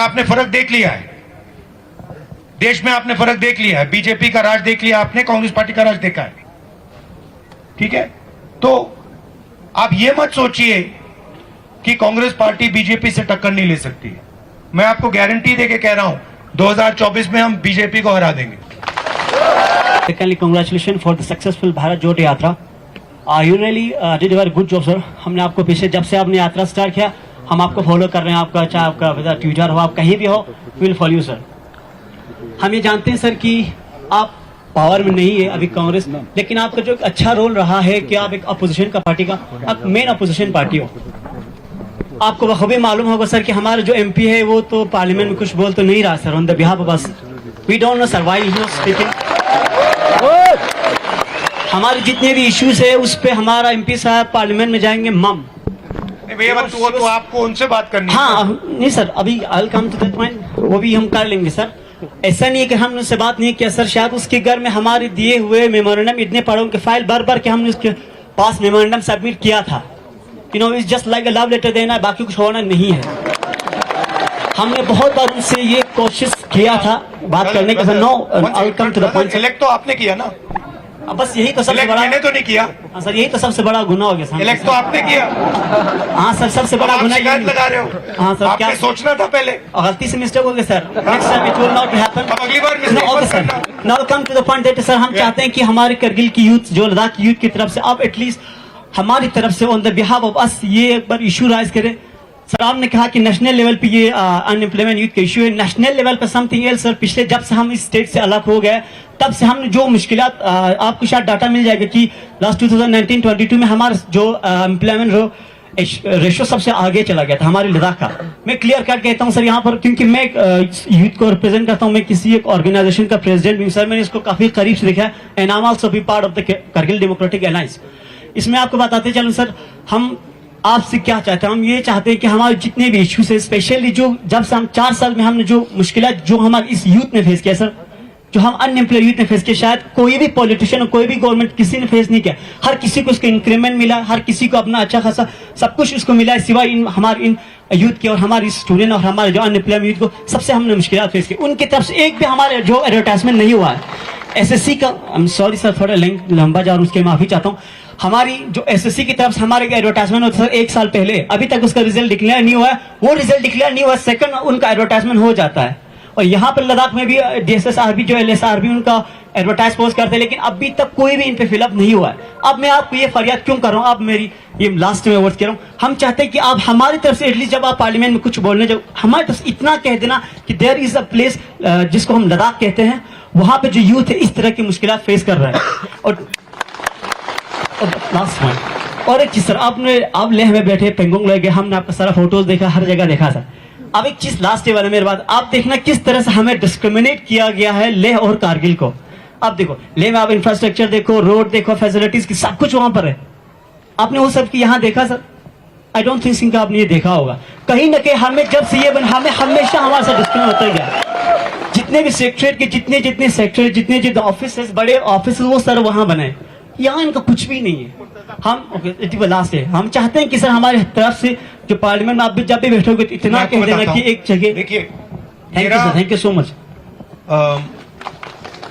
आपने फर्क देख लिया है, देश में आपने फर्क देख लिया है, बीजेपी का राज देख लिया आपने, कांग्रेस पार्टी का राज देखा है, ठीक है। तो आप ये मत सोचिए कि कांग्रेस पार्टी बीजेपी से टक्कर नहीं ले सकती है। मैं आपको गारंटी देके कह रहा हूं 2024 में हम बीजेपी को हरा देंगे। Secondly, congratulations for the successful Bharat Jodo यात्रा। You really did a very good job, sir। हमने आपको पीछे जब से आपने यात्रा स्टार्ट किया हम आपको फॉलो कर रहे हैं, आपका चाहे आपका ट्विटर हो, आप कहीं भी हो, विल फॉलो यू सर। हम ये जानते हैं सर कि आप पावर में नहीं है अभी कांग्रेस, लेकिन आपका जो अच्छा रोल रहा है कि आप एक अपोजिशन का पार्टी का आप मेन अपोजिशन पार्टी हो। आपको बखूबी मालूम होगा सर कि हमारा जो एमपी है वो तो पार्लियामेंट में कुछ बोल तो नहीं रहा sir, on the behalf of us we don't know sir why he is speaking. हमारे जितने भी इश्यूज है उस पे हमारा एमपी साहब पार्लियामेंट में जाएंगे मम। भैया तो आपको उनसे बात करनी है। हाँ नहीं सर, अभी आई कम टू दैट पॉइंट, वो भी हम कर लेंगे सर। ऐसा नहीं है कि हमने उससे बात नहीं किया सर, शायद उसके घर में हमारे दिए हुए मेमोरेंडम इतने पढ़ों के फाइल भर के हमने उसके पास मेमोरेंडम सबमिट किया था। You know it's just like a love letter देना, बाकी कुछ होना नहीं है। हमने बहुत बार उनसे ये कोशिश किया था बात करने का sir. No I come to the point. Elect तो आपने किया ना, बस यही तो सबसे बड़ा, मैंने तो नहीं किया। हाँ सर, यही तो सबसे बड़ा गुनाह हो गया सर। इलेक्ट तो आपने किया। हाँ सर, सबसे बड़ा गुनाह शिकायत लगा रहे हो। हाँ सर, आपने क्या सोचना था पहले, गलती से मिस्टेक हो गया sir. Next time it will not happen. अब अगली बार मिस्टेक मत करना। Now come to the point that sir, हम चाहते हैं कि हमारे करगिल की यूथ, जो लद्दाख की यूथ की तरफ से आप एटलीस्ट हमारी तरफ से ऑन द बिहाफ ऑफ अस ये एक बार इशू राइज करें। सर आपने कहा कि नेशनल लेवल पे ये अनएम्प्लॉयमेंट यूथ का इशू है, नेशनल लेवल पे समथिंग एल्स सर। पिछले जब से हम इस स्टेट से अलग हो गए तब से हमने जो मुश्किलात, आपको शायद डाटा मिल जाएगा कि लास्ट 2019-22 में हमारा जो एम्प्लॉयमेंट रेशो सबसे आगे चला गया था हमारे लद्दाख का। मैं क्लियर कट कहता हूं सर यहाँ पर, क्योंकि मैं यूथ को रिप्रेजेंट करता हूं, मैं किसी एक ऑर्गेनाइजेशन का प्रेसिडेंट भी सर। मैंने इसको काफी करीब से देखा है and I am also be part of the Kargil democratic alliance. इसमें आपको बताते चलूं सर, हम आपसे क्या चाहते हैं, हम ये चाहते हैं कि हमारे जितने भी इश्यूज है, स्पेशली जो जब से हम 4 साल में हमने जो मुश्किलात जो हमारे इस यूथ ने फेस किया सर, जो हम अनएम्प्लॉयड यूथ ने फेस किया, शायद कोई भी पॉलिटिशियन और कोई भी गवर्नमेंट किसी ने फेस नहीं किया। हर किसी को उसका इंक्रीमेंट मिला, हर किसी को अपना अच्छा खासा सब कुछ उसको मिला है, सिवाय हमारे इन यूथ के और हमारे स्टूडेंट और हमारे जो अनएम्प्लॉयड यूथ को सबसे हमने मुश्किलात फेस की। उनकी तरफ से एक भी हमारे जो एडवर्टाइजमेंट नहीं हुआ है एसएससी का। आई एम सॉरी सर, थोड़ा लंबा जा रहा हूं, उसके माफी चाहता हूँ। हमारी जो एसएससी की तरफ से हमारे एडवर्टाइजमेंट होता सर 1 साल पहले, अभी तक उसका रिजल्ट डिक्लेयर नहीं हुआ है। वो रिजल्ट डिक्लेयर नहीं हुआ, सेकंड उनका एडवर्टाइजमेंट हो जाता है। और यहाँ पर लद्दाख में भी डीएसएसआरबी जो एलएसआरबी उनका एडवर्टाइज पोस्ट करते हैं, लेकिन अभी तक कोई भी इन पे फिलअप नहीं हुआ है। अब मैं आपको ये फरियाद क्यों कर रहा हूँ, आप मेरी ये लास्ट में वर्ड कह रहा हूँ, हम चाहते हैं कि आप हमारी तरफ से एटलीस्ट जब आप पार्लियामेंट में कुछ बोलने जाओ, हमारी तरफ से इतना कह देना कि देयर इज अ प्लेस जिसको हम लद्दाख कहते हैं, वहां पे जो यूथ है इस तरह की मुश्किलात फेस कर रहा है। और लास्ट पॉइंट और एक चीज सर, आप लेह में बैठे, पेंगोंग ले गए, हमने आपका सारा फोटोज देखा, हर जगह देखा सर। अब एक चीज लास्ट वाले मेरे बाद, आप देखना किस तरह से हमें डिस्क्रिमिनेट किया गया है लेह और कारगिल को। आप देखो लेह में, आप इंफ्रास्ट्रक्चर देखो, रोड देखो, फैसिलिटीज की सब कुछ वहां पर है। आपने वो सब की यहाँ देखा सर? आई डोंट थिंक का आपने ये देखा होगा। कहीं ना कहीं हमें जब से ये हमें हमेशा हमारे साथ डिस्क्रिमिनेट होता ही गया। जितने भी सेक्रेटरी के जितने सेक्टर, जितने ऑफिस, बड़े ऑफिस वो सर वहां बने, यहाँ इनका कुछ भी नहीं है। हम लास्ट है, हम चाहते हैं कि सर हमारे तरफ से जो पार्लियामेंट में आप जब भी बैठोगे तो इतना कह देना कि एक जगह। देखिए, थैंक यू सो मच।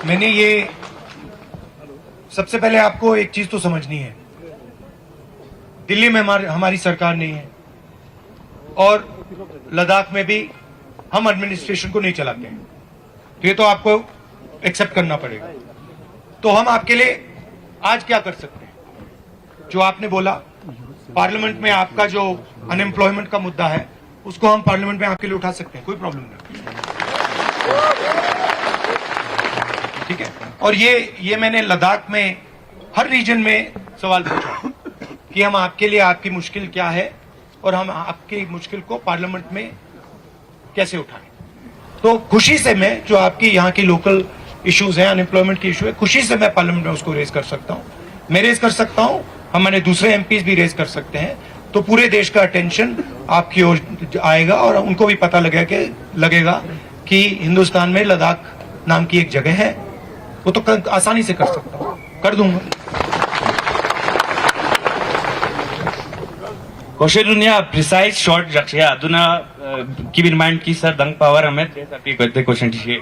मैंने ये सबसे पहले आपको एक चीज तो समझनी है, दिल्ली में हमारी सरकार नहीं है और लद्दाख में भी हम एडमिनिस्ट्रेशन को नहीं चलाते हैं, तो ये तो आपको एक्सेप्ट करना पड़ेगा। तो हम आपके लिए आज क्या कर सकते हैं, जो आपने बोला पार्लियामेंट में आपका जो अनएम्प्लॉयमेंट का मुद्दा है उसको हम पार्लियामेंट में आपके लिए उठा सकते हैं, कोई प्रॉब्लम नहीं, ठीक है। और ये मैंने लद्दाख में हर रीजन में सवाल पूछा कि हम आपके लिए आपकी मुश्किल क्या है और हम आपकी मुश्किल को पार्लियामेंट में कैसे उठाएं। तो खुशी से मैं जो आपकी यहाँ की लोकल इश्यूज हैं, अनएम्प्लॉयमेंट की इशू है, खुशी से मैं पार्लियामेंट में उसको रेज कर सकता हूँ, मैं रेज कर सकता हूँ, हमारे दूसरे एमपीज भी रेज कर सकते हैं। तो पूरे देश का अटेंशन आपकी ओर आएगा और उनको भी पता लगेगा कि हिंदुस्तान में लद्दाख नाम की एक जगह है। वो तो आसानी से कर सकता हूँ, कर दूंगा। क्वेश्चन दुनिया प्रिसाइज शॉर्ट रखिए अधुना कीप इन माइंड की सर दंग पावर हमें ते करते क्वेश्चन टीजिए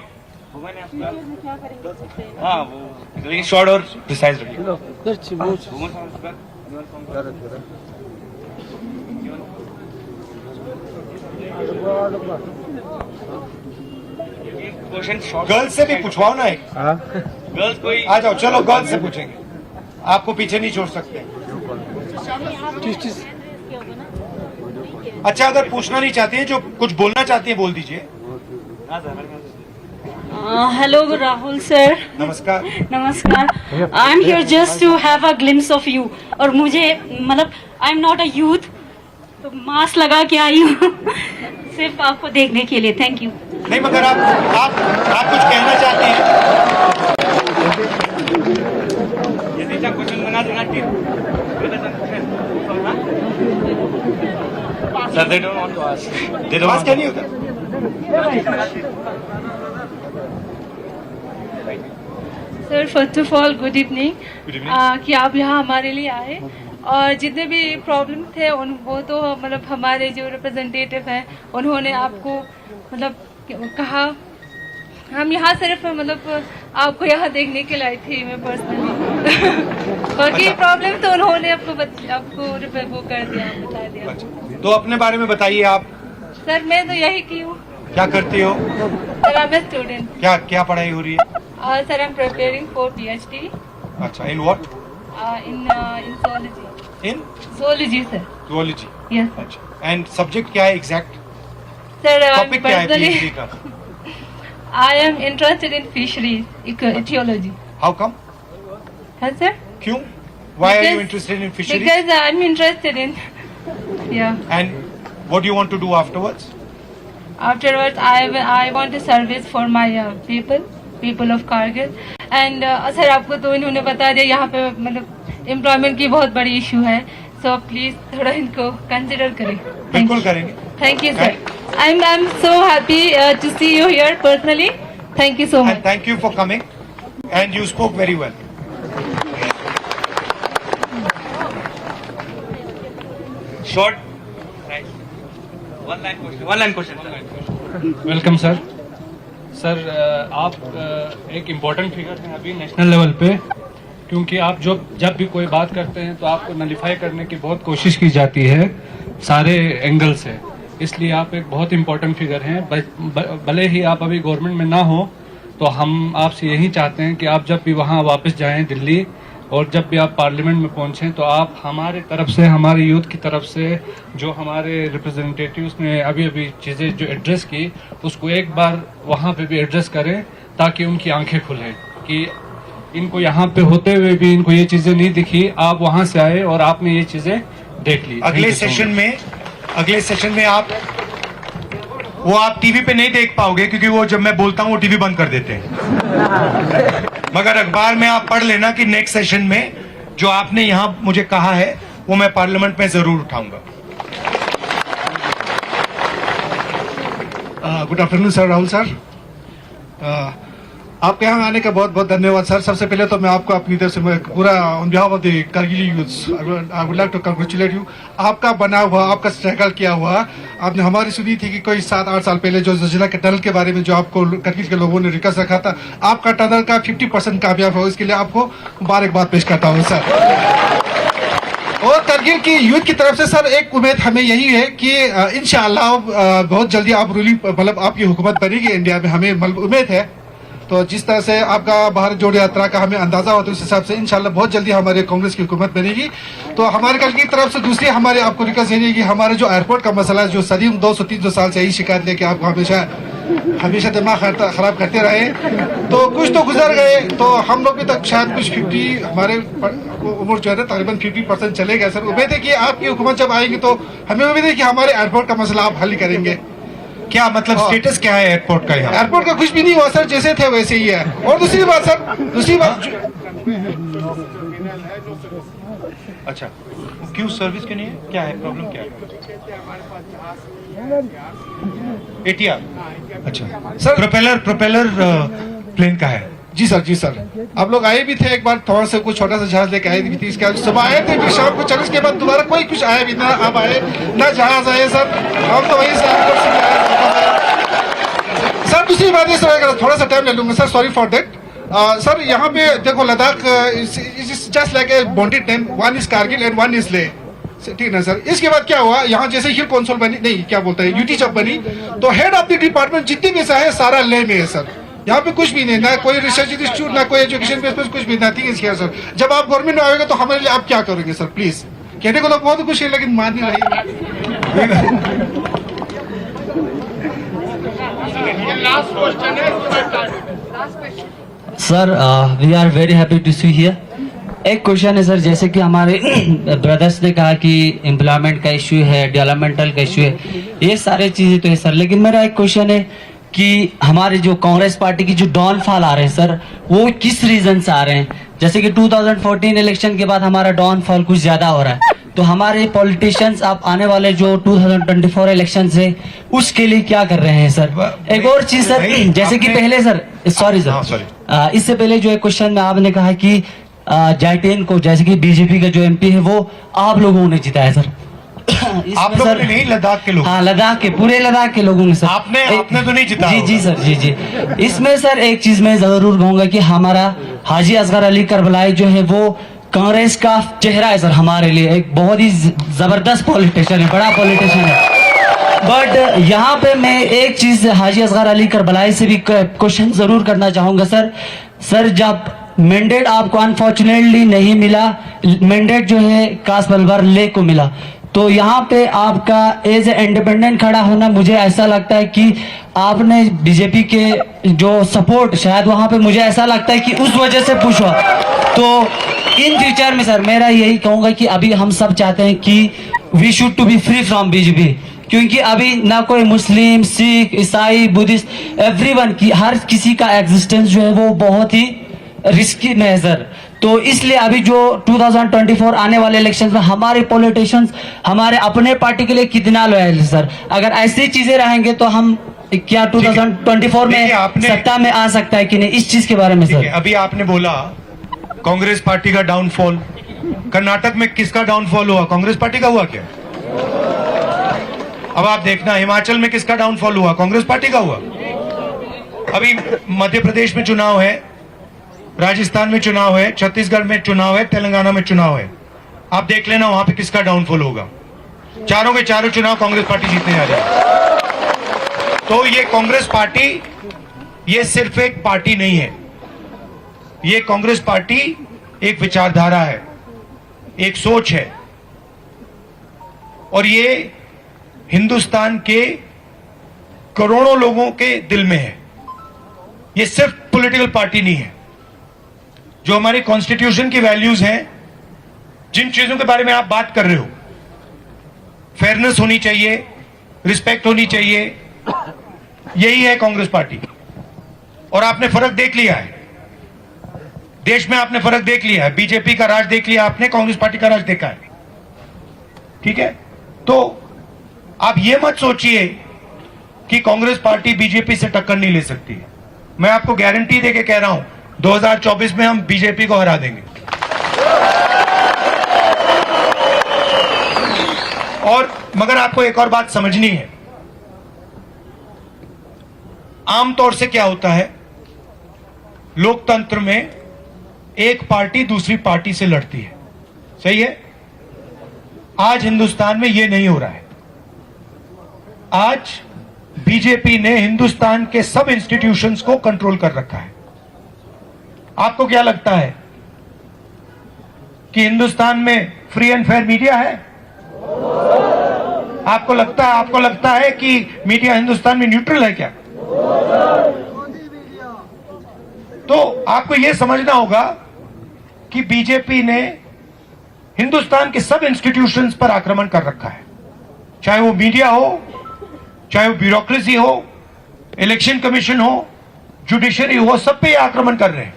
हाँ वो लेकिन शॉर्ट और प्रिसाइज रखिए क्वेश्चन शॉर्ट गर्ल्स से भी पूछवाओ ना एक। गर्ल्स कोई आ जाओ, चलो गर्ल्स से पूछेंगे, आपको पीछे नहीं छोड़ सकते। अच्छा, अगर पूछना नहीं चाहती हैं, जो कुछ बोलना चाहती हैं बोल दीजिए। Hello, Rahul sir. नमस्कार। नमस्कार. I'm here just to have a glimpse of you. और मुझे मतलब I'm not a youth, तो मास्क लगा के आई हूँ सिर्फ आपको देखने के लिए. Thank you. नहीं, मगर आप कुछ कहना चाहते हैं? यदि क्वेश्चन बना देना sir they don't want to ask the mask क्या नहीं होता? Sir first of all good evening. Good evening. कि आप यहाँ हमारे लिए आए और जितने भी प्रॉब्लम थे वो तो मतलब हमारे जो रिप्रेजेंटेटिव हैं उन्होंने आपको मतलब कहा. हम यहाँ सिर्फ मतलब आपको यहाँ देखने के लिए आई थी मैं पर्सनली. बाकी प्रॉब्लम तो उन्होंने आपको वो कर दिया, बता दिया. अच्छा, तो अपने बारे में बताइए आप। सर मैं तो यही की हूँ. क्या करती हो? Sir I am student. क्या पढ़ाई हो रही है? Sir I am preparing for PhD अच्छा, in what? in zoology. In Zoology, sir. zoology. Yes. अच्छा, एंड सब्जेक्ट क्या है एग्जैक्ट? Sir, टॉपिक क्या है personally, PhD का? I am interested in fisheries, ecology. How come? Huh, sir? क्यों? Why are you Because- interested in fisheries? Because I'm interested in. Yeah. And what do you want to do afterwards? Afterwards, I want to service for my people of Kargil. And sir आपको तो इन्होंने बता दिया यहाँ पे मतलब employment की बहुत बड़ी इशू है. सो प्लीज थोड़ा इनको कंसिडर करें. बिल्कुल करेंगे. Thank you, sir. I'm so happy to see you here personally. Thank you so much. And thank you for coming. And you spoke very well. Short one line question welcome sir. Sir आप एक important figure हैं अभी national level पे, क्योंकि आप जब भी कोई बात करते हैं तो आपको नलिफाई करने की बहुत कोशिश की जाती है सारे एंगल से. इसलिए आप एक बहुत इम्पोर्टेंट फिगर हैं. भले ही आप अभी गवर्नमेंट में ना हो तो हम आपसे यही चाहते हैं कि आप जब भी वहाँ वापस जाएं दिल्ली और जब भी आप पार्लियामेंट में पहुंचें तो आप हमारे तरफ से, हमारे यूथ की तरफ से जो हमारे रिप्रेजेंटेटिव्स ने अभी अभी चीज़ें जो एड्रेस की उसको एक बार वहाँ पे भी एड्रेस करें ताकि उनकी आंखें खुलें कि इनको यहाँ पे होते हुए भी इनको ये चीज़ें नहीं दिखी. आप वहाँ से आए और आपने ये चीज़ें देख ली. अगले सेशन में आप टीवी पे नहीं देख पाओगे क्योंकि वो जब मैं बोलता हूँ वो टीवी बंद कर देते हैं. मगर अखबार में आप पढ़ लेना कि नेक्स्ट सेशन में जो आपने यहाँ मुझे कहा है वो मैं पार्लियामेंट में जरूर उठाऊंगा. Good afternoon sir. Rahul sir, आपके यहाँ आने का बहुत बहुत धन्यवाद सर. सबसे पहले तो मैं आपको अपनी तरफ से मैं पूरा on behalf of the Kargil youths I would like to congratulate you. आपका बना हुआ, आपका स्ट्रगल किया हुआ, आपने हमारी सुनी थी कि कोई 7-8 साल पहले जो जिला के टनल के बारे में जो आपको कारगिल के लोगों ने रिक्वेस्ट रखा था, आपका टनल का 50% कामयाब हो. इसके लिए आपको मुबारकबाद पेश करता हूँ सर. और कारगिल की यूथ की तरफ से सर एक उम्मीद हमें यही है कि इंशाअल्लाह बहुत जल्दी आप रूलिंग मतलब आपकी हुकूमत बनेगी इंडिया में, हमें उम्मीद है. तो जिस तरह से आपका भारत जोड़ो यात्रा का हमें अंदाजा होता है उस हिसाब से इंशाल्लाह बहुत जल्दी हमारे कांग्रेस की हुकूमत बनेगी. तो हमारे कल की तरफ से दूसरी हमारे आपको रिक्वेस्ट है कि हमारे जो एयरपोर्ट का मसला है, जो सदीम 200-300 साल से यही शिकायत लेके आपको हमेशा दिमाग खराब करते रहे, तो कुछ तो गुजर गए. तो हम लोग भी तक शायद कुछ 50 हमारे उम्र जो है ना तकरीबन 50% चले गए सर. उम्मीद है कि आपकी हुकूमत जब आएगी तो हमें उम्मीद है कि हमारे एयरपोर्ट का मसला आप हल करेंगे. क्या मतलब स्टेटस क्या है एयरपोर्ट का? यहाँ एयरपोर्ट का कुछ भी नहीं हुआ सर, जैसे थे वैसे ही है. और दूसरी बात अच्छा, क्यों सर्विस क्यों नहीं है? क्या है प्रॉब्लम? क्या है? ATR. अच्छा सर, प्रोपेलर प्लेन का है. जी सर आप लोग आए भी थे एक बार, थोड़ा सा कुछ छोटा सा जहाज लेके आए भी थे, इसके बाद सुबह आए थे, फिर शाम को चले, इसके बाद दोबारा कोई कुछ आया भी ना, आप आए ना जहाज आए सर, हम तो वहीं से सर। दूसरी बात है सर, थोड़ा सा टाइम ले लूंगा sir, sorry for that sir. यहाँ पे देखो Ladakh is just like a bonded name, one is Kargil and one is Leh, ठीक ना सर। इसके बाद क्या हुआ, यहाँ जैसे हिल कौंसिल बनी, नहीं क्या बोलता है यूटी जब बनी, तो हेड ऑफ द डिपार्टमेंट जितनी भी है सारा लेह में है सर। यहाँ पे कुछ भी नहीं, ना कोई रिसर्च इंस्टीट्यूट, ना कोई एजुकेशन बेस पर, कुछ भी नथिंग इज हियर सर। जब आप गवर्नमेंट में आएगा तो हमारे लिए आप क्या करोगे सर, प्लीज। कहने को तो बहुत कुछ है लेकिन मान नहीं रही। Sir we are very happy to see here. एक क्वेश्चन है सर, जैसे कि हमारे ब्रदर्स ने कहा कि एम्प्लॉयमेंट का इश्यू है, डेवलपमेंटल का इश्यू है, ये सारे चीजें तो है सर, लेकिन मेरा एक क्वेश्चन है कि हमारे जो कांग्रेस पार्टी की जो डाउनफॉल आ रहे हैं सर, वो किस रीजन से आ रहे हैं? जैसे कि 2014 इलेक्शन के बाद हमारा डाउनफॉल कुछ ज्यादा हो रहा है, तो हमारे पॉलिटिशियंस आप आने वाले जो 2024 इलेक्शन से उसके लिए क्या कर रहे हैं सर? एक और चीज सर, जैसे कि पहले सर, सॉरी सर, इससे पहले जो एक क्वेश्चन में आपने कहा कि जाइटेन को, जैसे कि बीजेपी का जो एमपी है वो आप लोगों ने जिताया सर। आप लोगों ने नहीं, लद्दाख के लोग। हाँ, लद्दाख के, पूरे लद्दाख के लोगों ने सर। आपने तो नहीं जिताया। जी सर, जी। इसमें सर एक चीज मैं जरूर कहूंगा कि हमारा हाजी असगर अली करबलाई जो है वो कांग्रेस का चेहरा है सर, हमारे लिए एक बहुत ही जबरदस्त पॉलिटिशियन है, बड़ा पॉलिटिशियन है। बट यहाँ पे मैं एक चीज हाजी असगर अली करबलाई से भी क्वेश्चन जरूर करना चाहूंगा सर, जब मैंडेट आपको अनफॉर्चुनेटली नहीं मिला, मैंडेट जो है कास बलबर ले को मिला, तो यहाँ पे आपका एज ए इंडिपेंडेंट खड़ा होना, मुझे ऐसा लगता है कि आपने बीजेपी के जो सपोर्ट, शायद वहां पे मुझे ऐसा लगता है कि उस वजह से पुश हुआ। तो इन फ्यूचर में सर मेरा यही कहूंगा कि अभी हम सब चाहते हैं कि we should to be free from BJP, क्योंकि अभी ना कोई मुस्लिम, सिख, ईसाई, बुद्धिस्ट, एवरीवन की, हर किसी का एग्जिस्टेंस जो है वो बहुत ही रिस्की में है सर। तो इसलिए अभी जो 2024 आने वाले इलेक्शन में हमारे पॉलिटिशियंस हमारे अपने पार्टी के लिए कितना लॉयल है सर? अगर ऐसी चीजें रहेंगे तो हम क्या 2024 में सत्ता में आ सकता है कि नहीं, इस चीज के बारे में सर। अभी आपने बोला कांग्रेस पार्टी का डाउनफॉल, कर्नाटक में किसका डाउनफॉल हुआ? कांग्रेस पार्टी का हुआ क्या? अब आप देखना हिमाचल में किसका डाउनफॉल हुआ? कांग्रेस पार्टी का हुआ। अभी मध्य प्रदेश में चुनाव है, राजस्थान में चुनाव है, छत्तीसगढ़ में चुनाव है, तेलंगाना में चुनाव है। आप देख लेना वहां पे किसका डाउनफॉल होगा। चारों के चारों चुनाव कांग्रेस पार्टी जीतने जा रही है। तो ये कांग्रेस पार्टी, ये सिर्फ एक पार्टी नहीं है, ये कांग्रेस पार्टी एक विचारधारा है, एक सोच है, और ये हिंदुस्तान के करोड़ों लोगों के दिल में है। ये सिर्फ पॉलिटिकल पार्टी नहीं है। जो हमारे कॉन्स्टिट्यूशन की वैल्यूज हैं, जिन चीजों के बारे में आप बात कर रहे हो, फेयरनेस होनी चाहिए, रिस्पेक्ट होनी चाहिए, यही है कांग्रेस पार्टी। और आपने फर्क देख लिया है, देश में आपने फर्क देख लिया है। बीजेपी का राज देख लिया आपने, कांग्रेस पार्टी का राज देखा है, ठीक है? तो आप ये मत सोचिए कि कांग्रेस पार्टी बीजेपी से टक्कर नहीं ले सकती। मैं आपको गारंटी देके कह रहा हूं 2024 में हम बीजेपी को हरा देंगे। और मगर आपको एक और बात समझनी है, आमतौर से क्या होता है लोकतंत्र में, एक पार्टी दूसरी पार्टी से लड़ती है, सही है? आज हिंदुस्तान में यह नहीं हो रहा है। आज बीजेपी ने हिंदुस्तान के सब इंस्टीट्यूशंस को कंट्रोल कर रखा है। आपको क्या लगता है कि हिंदुस्तान में फ्री एंड फेयर मीडिया है? आपको लगता है कि मीडिया हिंदुस्तान में न्यूट्रल है क्या? तो आपको यह समझना होगा कि बीजेपी ने हिंदुस्तान के सब इंस्टीट्यूशंस पर आक्रमण कर रखा है, चाहे वो मीडिया हो, चाहे वो ब्यूरोक्रेसी हो, इलेक्शन कमीशन हो, जुडिशरी हो, सब पे आक्रमण कर रहे हैं।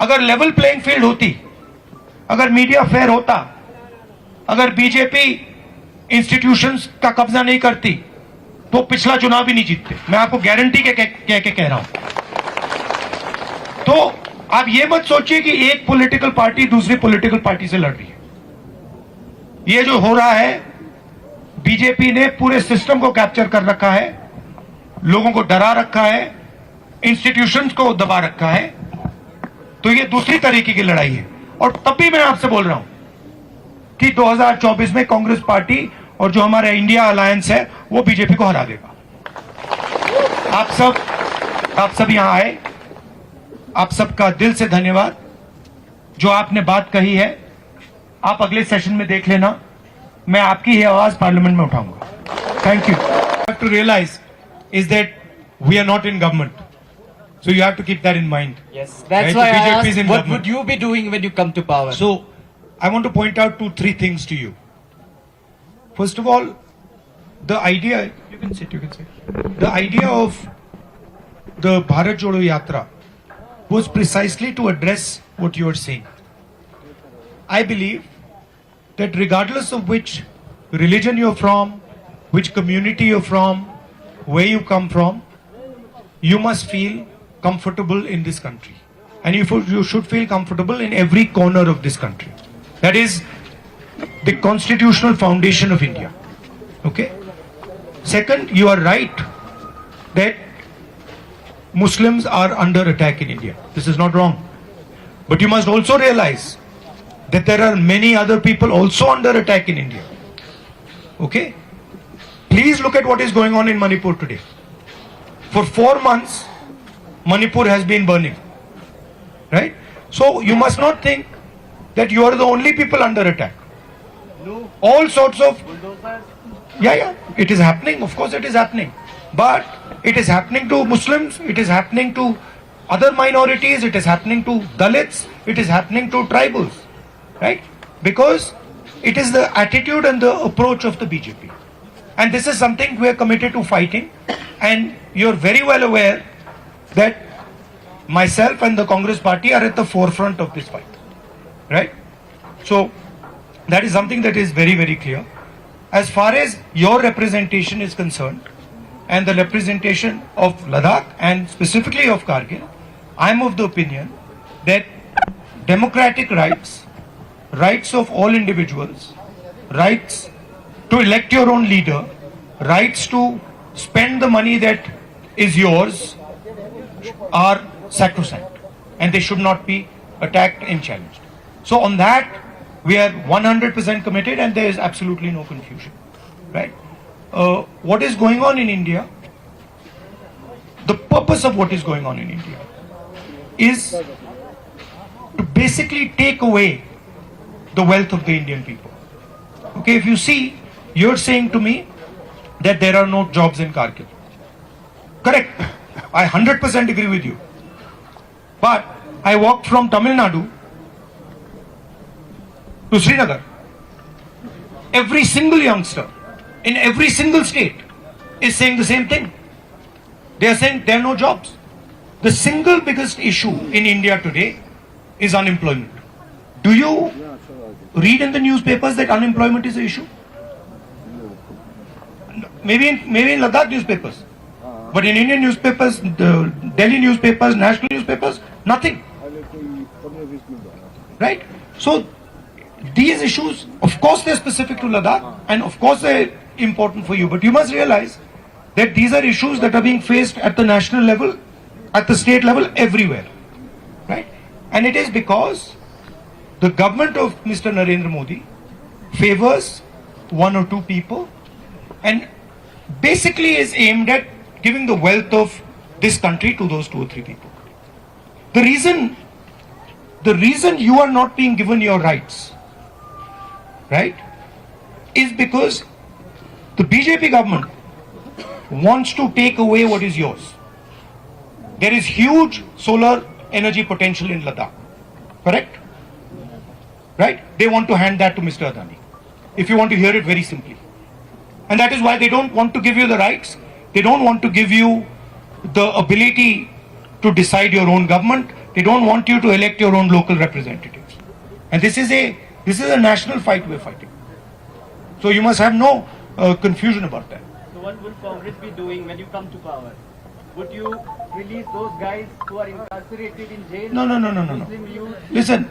अगर लेवल प्लेइंग फील्ड होती, अगर मीडिया फेयर होता, अगर बीजेपी इंस्टीट्यूशंस का कब्जा नहीं करती, तो पिछला चुनाव भी नहीं जीतते। मैं आपको गारंटी के कह रहा हूं। तो आप ये मत सोचिए कि एक पॉलिटिकल पार्टी दूसरी पॉलिटिकल पार्टी से लड़ रही है। ये जो हो रहा है, बीजेपी ने पूरे सिस्टम को कैप्चर कर रखा है, लोगों को डरा रखा है, इंस्टीट्यूशंस को दबा रखा है। तो ये दूसरी तरीके की लड़ाई है। और तब भी मैं आपसे बोल रहा हूं कि 2024 में कांग्रेस पार्टी और जो हमारा इंडिया अलायंस है वो बीजेपी को हरा देगा। आप सब यहां आए, आप सबका दिल से धन्यवाद। जो आपने बात कही है, आप अगले सेशन में देख लेना, मैं आपकी ही आवाज पार्लियामेंट में उठाऊंगा। Thank you. To realize is that we are not in government, so you have to keep that in mind. Yes, that's Right? why The I BJP is asked, in what government. would you be doing when you come to power? So I want to point out 2-3 things to you. First of all, the idea, you can sit. The idea of the Bharat Jodo Yatra was precisely to address what you are saying. I believe that regardless of which religion you're from, which community you're from, where you come from, you must feel comfortable in this country. And you should feel comfortable in every corner of this country. That is the constitutional foundation of India. Okay? Second, you are right that Muslims are under attack in India. This is not wrong. But you must also realize that there are many other people also under attack in India. Okay? Please look at what is going on in Manipur today. For 4 months, Manipur has been burning. Right? So you must not think that you are the only people under attack. All sorts of... Yeah, it is happening. Of course it is happening. But it is happening to Muslims, it is happening to other minorities, it is happening to Dalits, it is happening to tribals. Right? Because it is the attitude and the approach of the BJP. And this is something we are committed to fighting. And you're very well aware that myself and the Congress party are at the forefront of this fight. Right? So that is something that is very, very clear. As far as your representation is concerned, and the representation of Ladakh and specifically of Kargil, I am of the opinion that democratic rights, rights of all individuals, rights to elect your own leader, rights to spend the money that is yours are sacrosanct and they should not be attacked and challenged. So on that we are 100% committed and there is absolutely no confusion. Right? What is going on in India, the purpose of what is going on in India is to basically take away the wealth of the Indian people. Okay, if you see, you're saying to me that there are no jobs in Kargil. Correct. I 100% agree with you. But I walked from Tamil Nadu to Srinagar. Every single youngster in every single state is saying the same thing. They are saying there are no jobs. The single biggest issue in India today is unemployment. Do you read in the newspapers that unemployment is an issue? Maybe in Ladakh newspapers. But in Indian newspapers, the Delhi newspapers, national newspapers, nothing. Right? So these issues, of course they're specific to Ladakh and of course they're important for you, but you must realize that these are issues that are being faced at the national level, at the state level, everywhere. Right? And it is because the government of Mr. Narendra Modi favors one or two people and basically is aimed at giving the wealth of this country to those 2 or 3 people. The reason you are not being given your rights, right, is because the BJP government wants to take away what is yours. There is huge solar energy potential in Ladakh. Correct? Right? They want to hand that to Mr. Adani. If you want to hear it very simply. And that is why they don't want to give you the rights. They don't want to give you the ability to decide your own government. They don't want you to elect your own local representatives. And this is a national fight we're fighting. So you must have no confusion about that. So what will Congress be doing when you come to power? would you release those guys who are incarcerated in jail? No. Listen,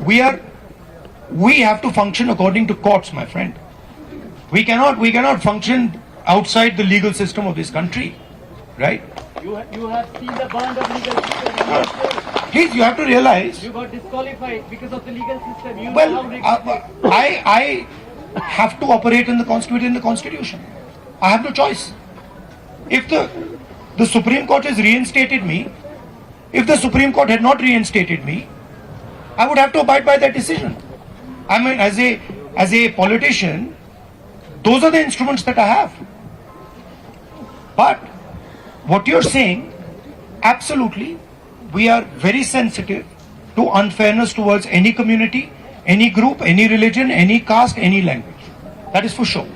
we have to function according to courts, my friend. We cannot function outside the legal system of this country, right? You have seen the bond of legal system. Please, you have to realize. You got disqualified because of the legal system. You Well, know how they- I have to operate in the Constitution. I have no choice. If the Supreme Court has reinstated me, if the Supreme Court had not reinstated me, I would have to abide by that decision. I mean, as a politician, those are the instruments that I have. But what you're saying, absolutely, we are very sensitive to unfairness towards any community, any group, any religion, any caste, any language. That is for sure.